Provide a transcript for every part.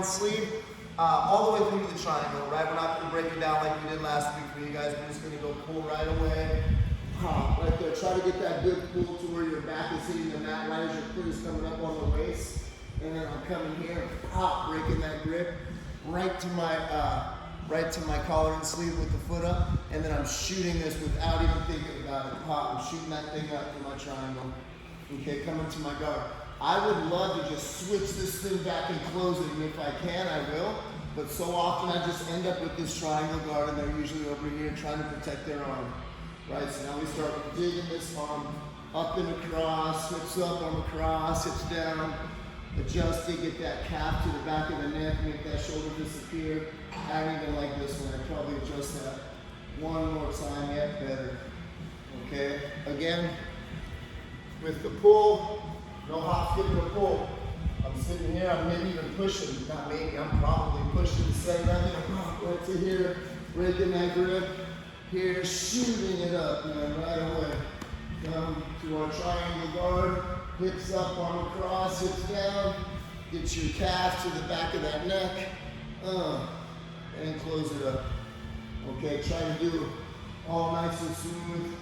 collar and sleeve, all the way through to the triangle, right? We're not gonna break it down like we did last week for you guys. We're just gonna go pull right away. Right there, try to get that good pull to where your back is hitting the mat right as your foot is coming up on the waist. And then I'm coming here, breaking that grip right to my collar and sleeve with the foot up, and then I'm shooting this without even thinking about it. I'm shooting that thing up to my triangle. Okay, coming to my guard. I would love to just switch this thing back and close it, and if I can, I will. But so often I just end up with this triangle guard, and they're usually over here trying to protect their arm. Right, so now we start digging this arm up and across, hips up, arm across, hips down. Adjust it, get that calf to the back of the neck, make that shoulder disappear. I don't even like this one. I'd probably adjust that one more time, yet better. Okay, again, with the pull, no hop, skip, or pull. I'm sitting here, I'm maybe even pushing, not maybe, I'm probably pushing the same right to here, breaking that grip. Here, shooting it up, man, right away. Come to our triangle guard, hips up, arm across, hips down. Get your calf to the back of that neck, and close it up. Okay, try to do it all nice and smooth.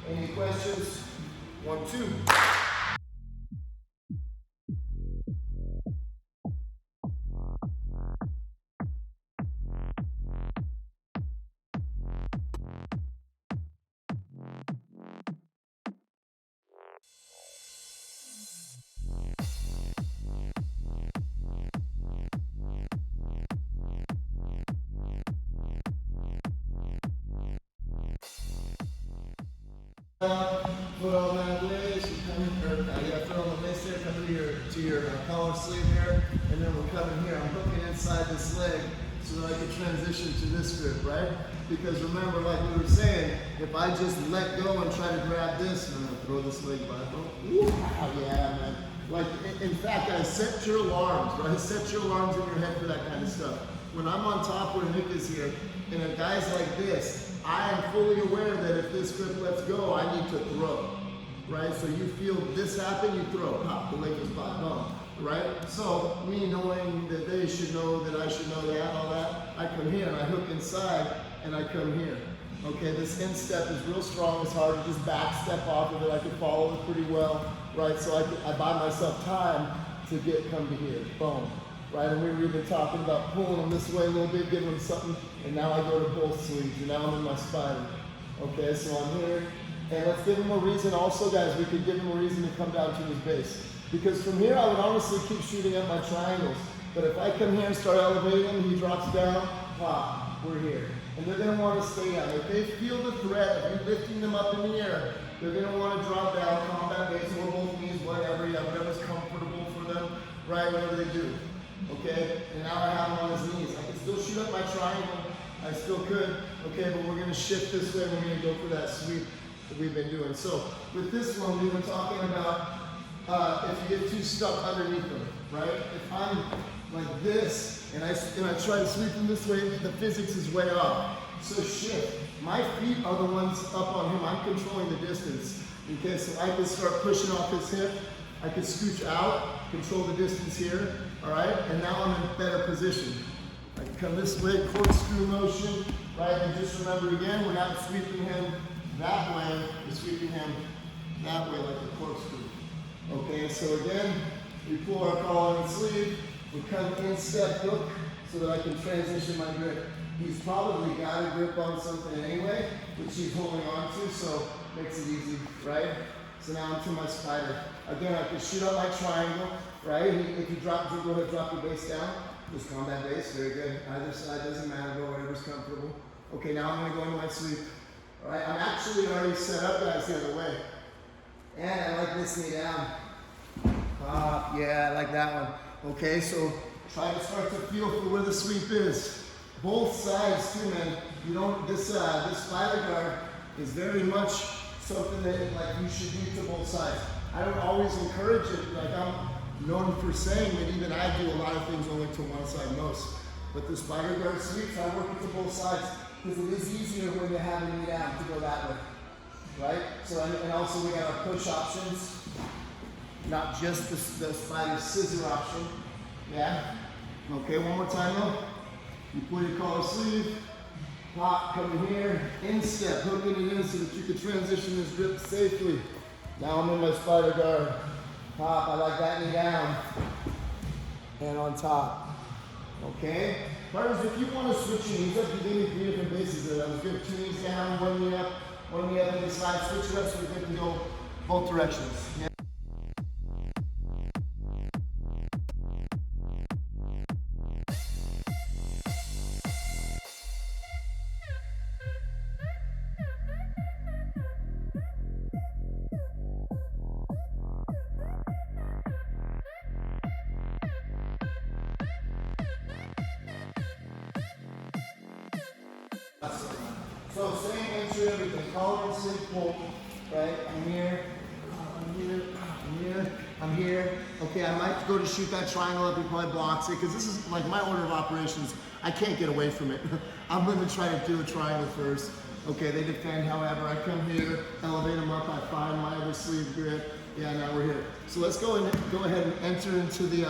Any questions? 1, 2. Foot on that waist, foot on the waist there, come to your collar sleeve here, and then we're coming here. I'm hooking inside this leg so that I can transition to this grip, right? Because remember, like we were saying, if I just let go and try to grab this, I'm gonna throw this leg back. Oh, yeah, man. Like, in fact, guys, set your alarms, right? Set your alarms in your head for that kind of stuff. When I'm on top where Nick is here, and a guy's like this, I am fully aware that if this grip lets go, I need to throw, right? So you feel this happen, you throw, pop, the leg is back on, right? So me knowing that they should know that I should know that, all that, I come here and I hook inside and I come here. Okay, this instep is real strong. It's hard to just back step off of it. I can follow it pretty well, right? So I buy myself time to come to here, boom. Right, and we were even talking about pulling them this way a little bit, giving them something, and now I go to both sleeves, and now I'm in my spider. Okay, so I'm here, and let's give him a reason also, guys, we could give him a reason to come down to his base. Because from here, I would honestly keep shooting at my triangles, but if I come here and start elevating him, he drops down, pop, we're here. And they're gonna wanna stay down. If they feel the threat of you lifting them up in the air, they're gonna wanna drop down, combat base, or both knees, whatever, whatever's comfortable for them, right, whatever they do. Okay, and now I have him on his knees. I can still shoot up my triangle. I still could. Okay, but we're going to shift this way. We're going to go for that sweep that we've been doing. So with this one, we were talking about if you get too stuck underneath them, right? If I'm like this and I try to sweep him this way, the physics is way off. So shift. My feet are the ones up on him. I'm controlling the distance. Okay, so I can start pushing off his hip. I can scooch out, control the distance here, all right? And now I'm in a better position. I can come this way, corkscrew motion, right? And just remember again, we're not sweeping him that way, we're sweeping him that way like a corkscrew. Okay, so again, we pull our collar and sleeve, we come in step hook so that I can transition my grip. He's probably got a grip on something anyway, which he's holding on to, so makes it easy, right? So now I'm to my spider. Again, I can shoot up my triangle, right? If you go ahead, drop your base down. Just combat base, very good. Either side, doesn't matter, go whatever's comfortable. Okay, now I'm gonna go into my sweep. All right, I'm actually already set up, guys, the other way. And I like this knee down. Yeah, I like that one. Okay, so try to start to feel for where the sweep is. Both sides too, man. You don't, this spider guard is very much something that like you should do to both sides. I don't always encourage it, like I'm known for saying that even I do a lot of things only to one side most. But the spider guard sweeps, I work it to both sides because it is easier when you're having me down to go that way, right? So, and also we got our push options, not just the spider scissor option, yeah? Okay, one more time though. You pull your collar sleeve, pop, come in here, instep, hooking it in so that you can transition this grip safely. Now I'm in my spider guard. Pop, I like that knee down. And on top. Okay? Partners, if you want to switch your knees up, you gave me 3 different bases there. That was good. 2 knees down, 1 knee up on the side. Switch it up so we can go both directions. Yeah. So same entry, everything. Collar and sleeve pull, right? I'm here, I'm here, I'm here, I'm here. Okay, I might go to shoot that triangle up, he probably blocks it, because this is like my order of operations. I can't get away from it. I'm gonna try to do a triangle first. Okay, they defend, however, I come here, elevate them up, I find my other sleeve grip. Yeah, now we're here. So let's go ahead and enter into the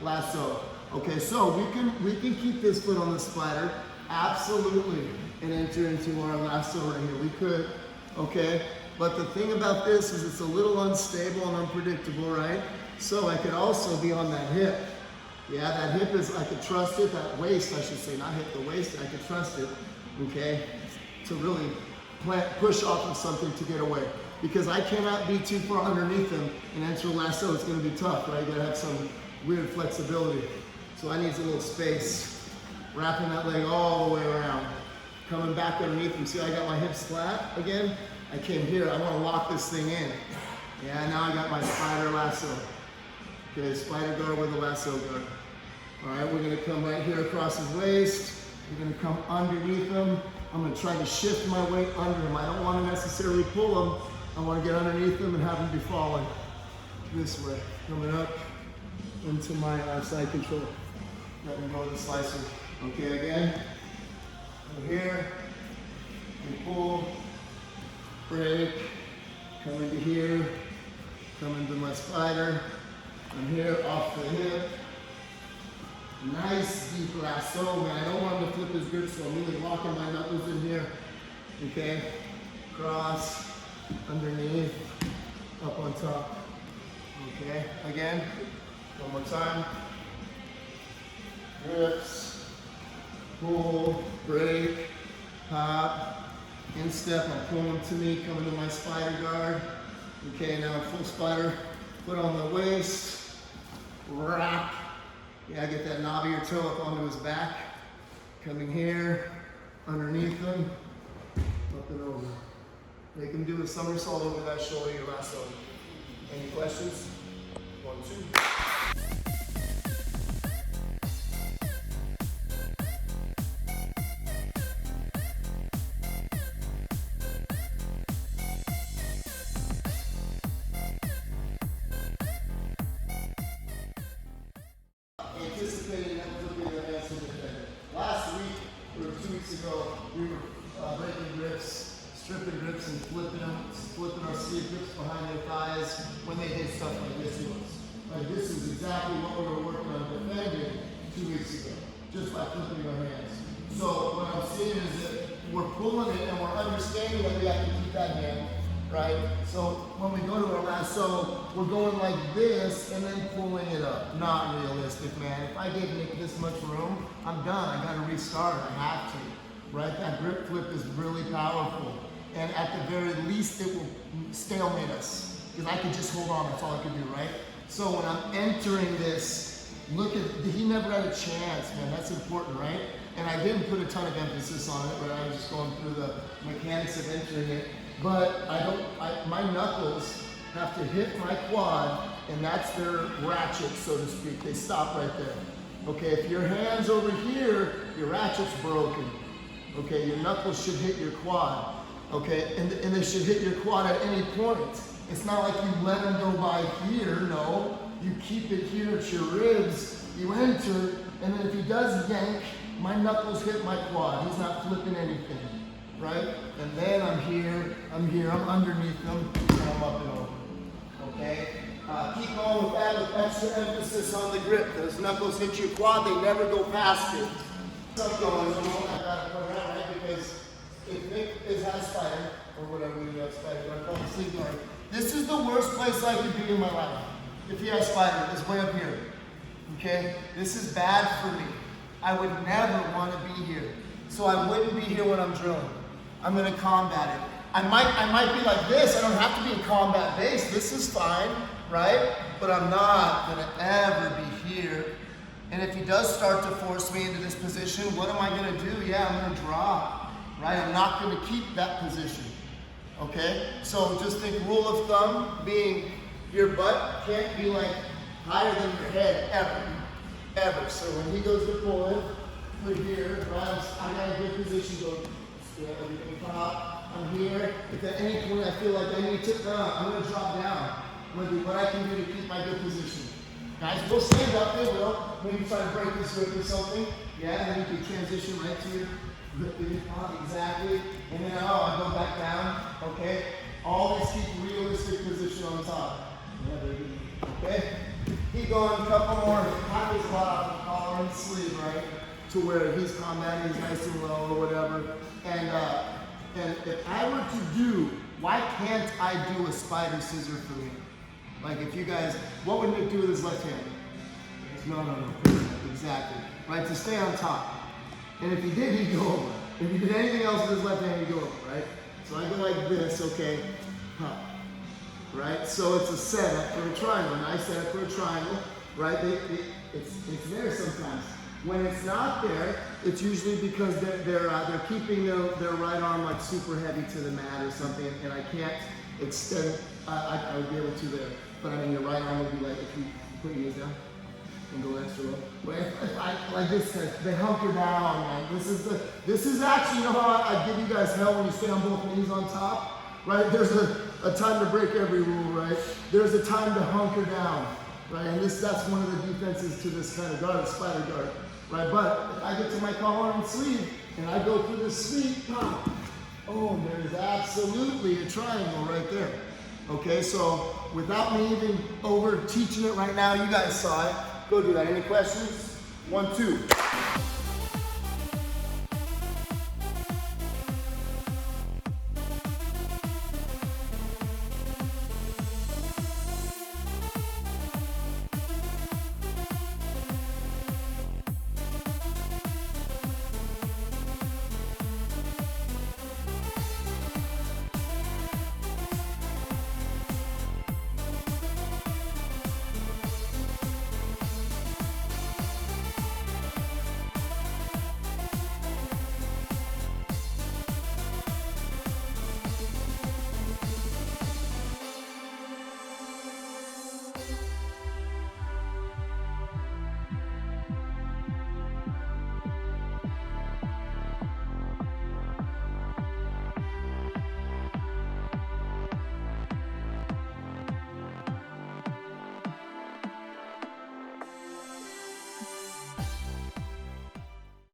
lasso. Okay, so we can keep this foot on the slider, absolutely, and enter into our lasso right here. We could, okay? But the thing about this is it's a little unstable and unpredictable, right? So I could also be on that hip. Yeah, that hip is, I could trust it, that waist, I should say, not hip, the waist, I could trust it, okay? To really push off of something to get away. Because I cannot be too far underneath them and enter a lasso, it's gonna be tough, right? You gotta have some weird flexibility. So I need a little space. Wrapping that leg all the way around. Coming back underneath them. See, I got my hips flat again. I came here, I wanna lock this thing in. Yeah, now I got my spider lasso. Okay, spider guard with a lasso guard. All right, we're gonna come right here across his waist. We're gonna come underneath him. I'm gonna try to shift my weight under him. I don't wanna necessarily pull him. I wanna get underneath him and have him be falling this way. Coming up into my side control. Let me go with the slicer. Okay, again. Over here, we pull, break, come into here, come into my spider. I'm here off the hip. Nice deep lasso, man. I don't want him to flip his grip, so I'm really locking my knuckles in here. Okay, cross, underneath, up on top. Okay, again, one more time. Grips, pull, break, pop, instep, I'm pulling to me, coming to my spider guard. Okay, now full spider, foot on the waist, wrap. Yeah, get that knob of your toe up onto his back. Coming here, underneath him, up and over. Make him do a summersault over that shoulder, your lasso. Any questions? 1, 2. Anticipating that flipping the hands to defend. Last week, or 2 weeks ago, we were breaking grips, stripping grips and flipping our sleeve grips behind their thighs when they did stuff like this to us. Like this is exactly what we were working on defending 2 weeks ago, just by flipping our hands. So what I'm seeing is that we're pulling it and we're understanding that we have to keep that hand, right? So when we go to our lasso, we're going like this and then pulling it up. Not realistic, man. If I gave Nick this much room, I'm done. I gotta restart. I have to, right? That grip flip is really powerful. And at the very least, it will stalemate us. Because I could just hold on, that's all I could do, right? So when I'm entering this, look at, he never had a chance, man. That's important, right? And I didn't put a ton of emphasis on it, but I was just going through the mechanics of entering it. But my knuckles have to hit my quad, and that's their ratchet, so to speak. They stop right there. Okay, if your hand's over here, your ratchet's broken. Okay, your knuckles should hit your quad. Okay, and they should hit your quad at any point. It's not like you let them go by here, no. You keep it here at your ribs, you enter, and then if he does yank, my knuckles hit my quad. He's not flipping anything, right? And then I'm here, I'm underneath them, and I'm up and over, okay? Keep going with that with extra emphasis on the grip. Those knuckles hit your quad, they never go past it. Keep going, I gotta put it out, right? Because if Nick has spider, or whatever you have spider, I call it sleep guard. This is the worst place I could be in my life. If he has spider, it's way up here. Okay? This is bad for me. I would never want to be here. So I wouldn't be here when I'm drilling. I'm gonna combat it. I might be like this. I don't have to be in combat base. This is fine, right? But I'm not gonna ever be here. And if he does start to force me into this position, what am I gonna do? Yeah, I'm gonna drop, right? I'm not gonna keep that position, okay? So just think rule of thumb being your butt can't be like higher than your head, ever. So when he goes to pull in, put here, right? I got a good position, go, everything come out. I'm here. If at any point I feel like I need to, I'm gonna drop down. I'm gonna do what I can do to keep my good position. Guys, we'll stand up, they will. Maybe try to break this grip or something. Yeah, and then you can transition right to your grip in your palm, exactly. And then, I go back down, okay? Always keep realistic position on top. Yeah, very good. Okay? Keep going, a couple more. Practice a lot off the collar and sleeve, right? To where he's combating, he's nice and low or whatever. And if I were to do, why can't I do a spider scissor for me? Like if you guys, what would Nick do with his left hand? No. Exactly. Right, to stay on top. And if he did, he'd go over. If he did anything else with his left hand, he'd go over, right? So I go like this, okay, huh. Right? So it's a setup for a triangle, nice setup for a triangle, right? It's there sometimes. When it's not there, it's usually because they're keeping their right arm like super heavy to the mat or something, and I can't extend. I would be able to there, but I mean your right arm would be like if you put your knees down and go extra low. Like this, they hunker down, man. This is actually, you know how I give you guys hell when you stay on both knees on top, right? There's a time to break every rule, right? There's a time to hunker down, right? And that's one of the defenses to this kind of guard, spider guard. Right, but if I get to my collar and sleeve and I go through the sweep, oh, there's absolutely a triangle right there. Okay, so without me even over teaching it right now, you guys saw it. Go do that. Any questions? 1, 2.